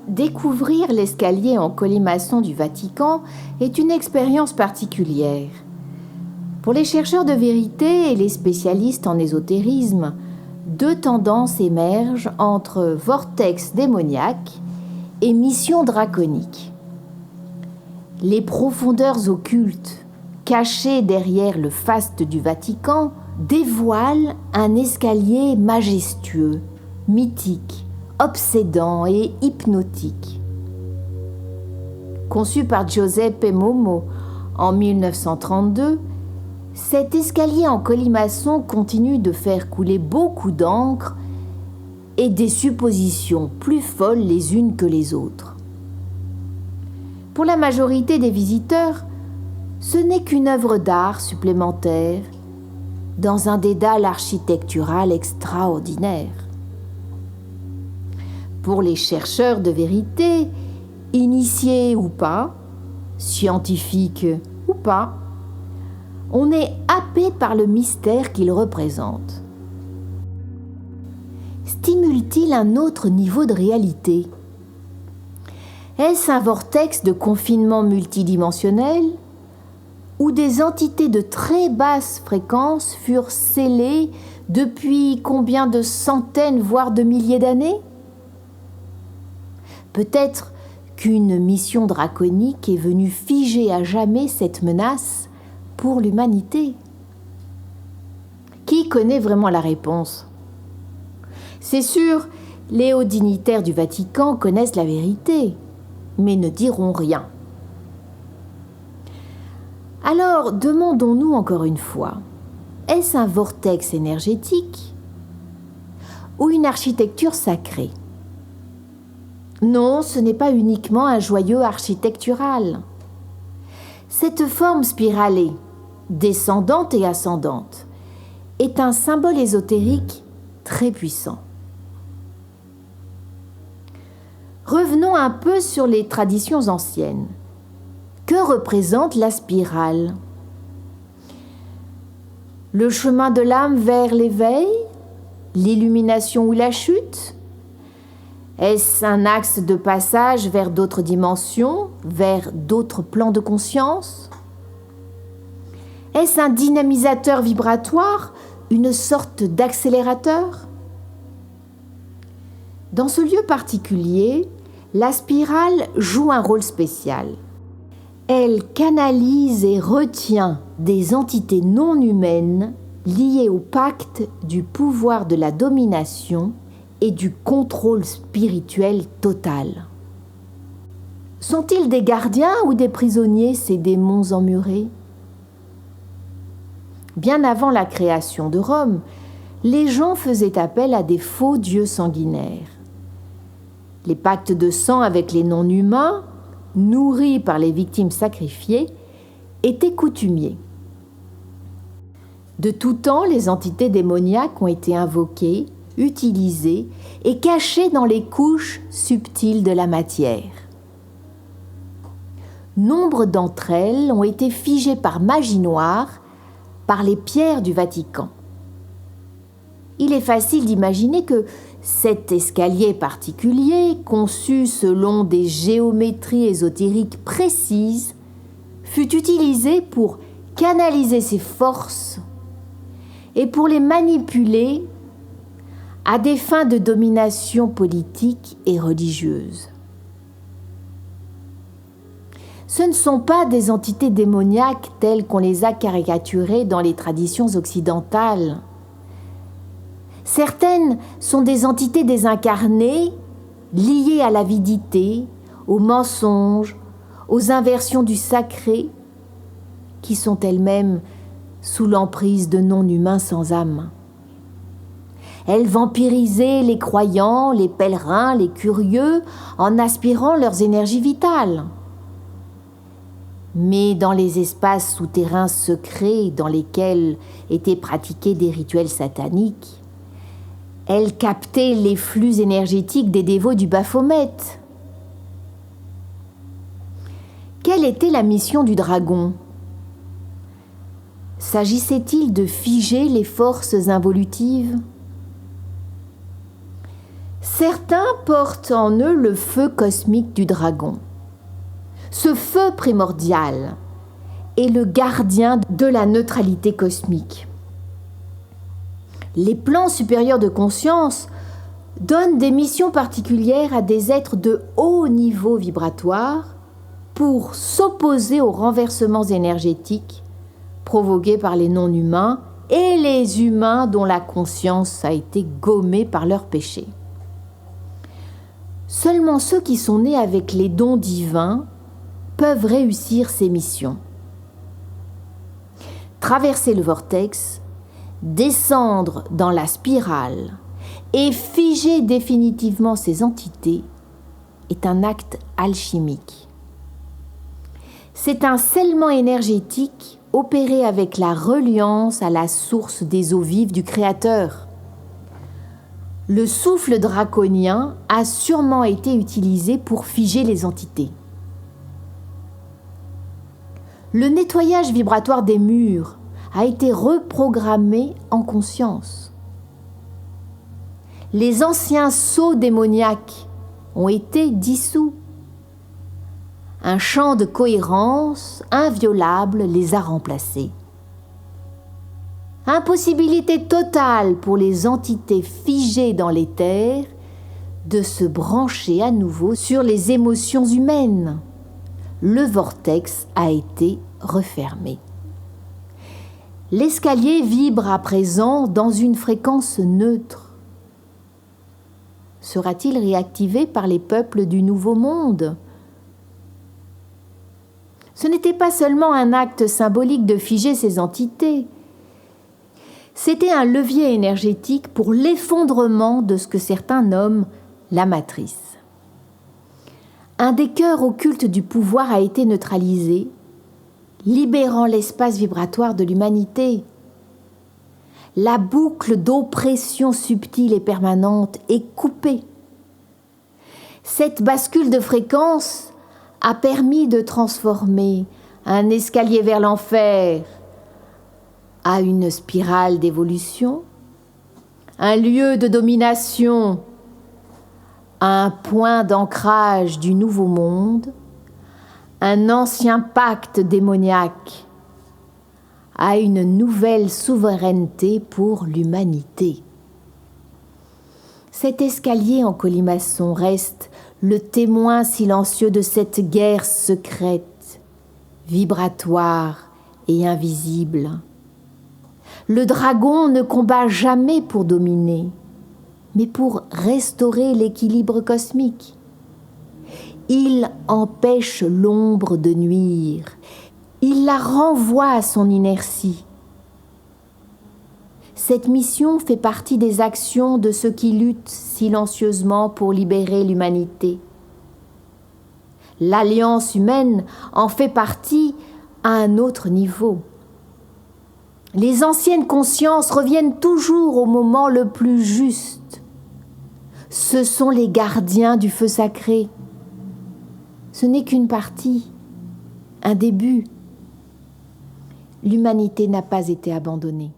Découvrir l'escalier en colimaçon du Vatican est une expérience particulière. Pour les chercheurs de vérité et les spécialistes en ésotérisme, deux tendances émergent entre vortex démoniaque et mission draconique. Les profondeurs occultes, cachées derrière le faste du Vatican, dévoilent un escalier majestueux, mythique, obsédant et hypnotique. Conçu par Giuseppe Momo en 1932, cet escalier en colimaçon continue de faire couler beaucoup d'encre et des suppositions plus folles les unes que les autres. Pour la majorité des visiteurs, ce n'est qu'une œuvre d'art supplémentaire dans un dédale architectural extraordinaire. Pour les chercheurs de vérité, initiés ou pas, scientifiques ou pas, on est happé par le mystère qu'il représente. Stimule-t-il un autre niveau de réalité ? Est-ce un vortex de confinement multidimensionnel où des entités de très basse fréquence furent scellées depuis combien de centaines, voire de milliers d'années ? Peut-être qu'une mission draconique est venue figer à jamais cette menace pour l'humanité. Qui connaît vraiment la réponse ? C'est sûr, les hauts dignitaires du Vatican connaissent la vérité, mais ne diront rien. Alors, demandons-nous encore une fois, est-ce un vortex énergétique ou une architecture sacrée ? Non, ce n'est pas uniquement un joyau architectural. Cette forme spiralée, descendante et ascendante, est un symbole ésotérique très puissant. Revenons un peu sur les traditions anciennes. Que représente la spirale ? Le chemin de l'âme vers l'éveil ? L'illumination ou la chute ? Est-ce un axe de passage vers d'autres dimensions, vers d'autres plans de conscience ? Est-ce un dynamisateur vibratoire, une sorte d'accélérateur ? Dans ce lieu particulier, la spirale joue un rôle spécial. Elle canalise et retient des entités non humaines liées au pacte du pouvoir de la domination et du contrôle spirituel total. Sont-ils des gardiens ou des prisonniers, ces démons emmurés ? Bien avant la création de Rome, les gens faisaient appel à des faux dieux sanguinaires. Les pactes de sang avec les non-humains, nourris par les victimes sacrifiées, étaient coutumiers. De tout temps, les entités démoniaques ont été invoquées, utilisées et cachées dans les couches subtiles de la matière. Nombre d'entre elles ont été figées par magie noire par les pierres du Vatican. Il est facile d'imaginer que cet escalier particulier, conçu selon des géométries ésotériques précises, fut utilisé pour canaliser ses forces et pour les manipuler à des fins de domination politique et religieuse. Ce ne sont pas des entités démoniaques telles qu'on les a caricaturées dans les traditions occidentales. Certaines sont des entités désincarnées, liées à l'avidité, au mensonge, aux inversions du sacré, qui sont elles-mêmes sous l'emprise de non-humains sans âme. Elles vampirisaient les croyants, les pèlerins, les curieux, en aspirant leurs énergies vitales. Mais dans les espaces souterrains secrets dans lesquels étaient pratiqués des rituels sataniques, elles captaient les flux énergétiques des dévots du Baphomet. Quelle était la mission du dragon ? S'agissait-il de figer les forces involutives ? Certains portent en eux le feu cosmique du dragon. Ce feu primordial est le gardien de la neutralité cosmique. Les plans supérieurs de conscience donnent des missions particulières à des êtres de haut niveau vibratoire pour s'opposer aux renversements énergétiques provoqués par les non-humains et les humains dont la conscience a été gommée par leurs péchés. Seulement ceux qui sont nés avec les dons divins peuvent réussir ces missions. Traverser le vortex, descendre dans la spirale et figer définitivement ces entités est un acte alchimique. C'est un scellement énergétique opéré avec la reliance à la source des eaux vives du Créateur. Le souffle draconien a sûrement été utilisé pour figer les entités. Le nettoyage vibratoire des murs a été reprogrammé en conscience. Les anciens sceaux démoniaques ont été dissous. Un champ de cohérence inviolable les a remplacés. Impossibilité totale pour les entités figées dans l'éther de se brancher à nouveau sur les émotions humaines. Le vortex a été refermé. L'escalier vibre à présent dans une fréquence neutre. Sera-t-il réactivé par les peuples du Nouveau Monde ? Ce n'était pas seulement un acte symbolique de figer ces entités. C'était un levier énergétique pour l'effondrement de ce que certains nomment la matrice. Un des cœurs occultes du pouvoir a été neutralisé, libérant l'espace vibratoire de l'humanité. La boucle d'oppression subtile et permanente est coupée. Cette bascule de fréquence a permis de transformer un escalier vers l'enfer à une spirale d'évolution, un lieu de domination, un point d'ancrage du nouveau monde, un ancien pacte démoniaque à une nouvelle souveraineté pour l'humanité. Cet escalier en colimaçon reste le témoin silencieux de cette guerre secrète, vibratoire et invisible. Le dragon ne combat jamais pour dominer, mais pour restaurer l'équilibre cosmique. Il empêche l'ombre de nuire, il la renvoie à son inertie. Cette mission fait partie des actions de ceux qui luttent silencieusement pour libérer l'humanité. L'alliance humaine en fait partie à un autre niveau. Les anciennes consciences reviennent toujours au moment le plus juste. Ce sont les gardiens du feu sacré. Ce n'est qu'une partie, un début. L'humanité n'a pas été abandonnée.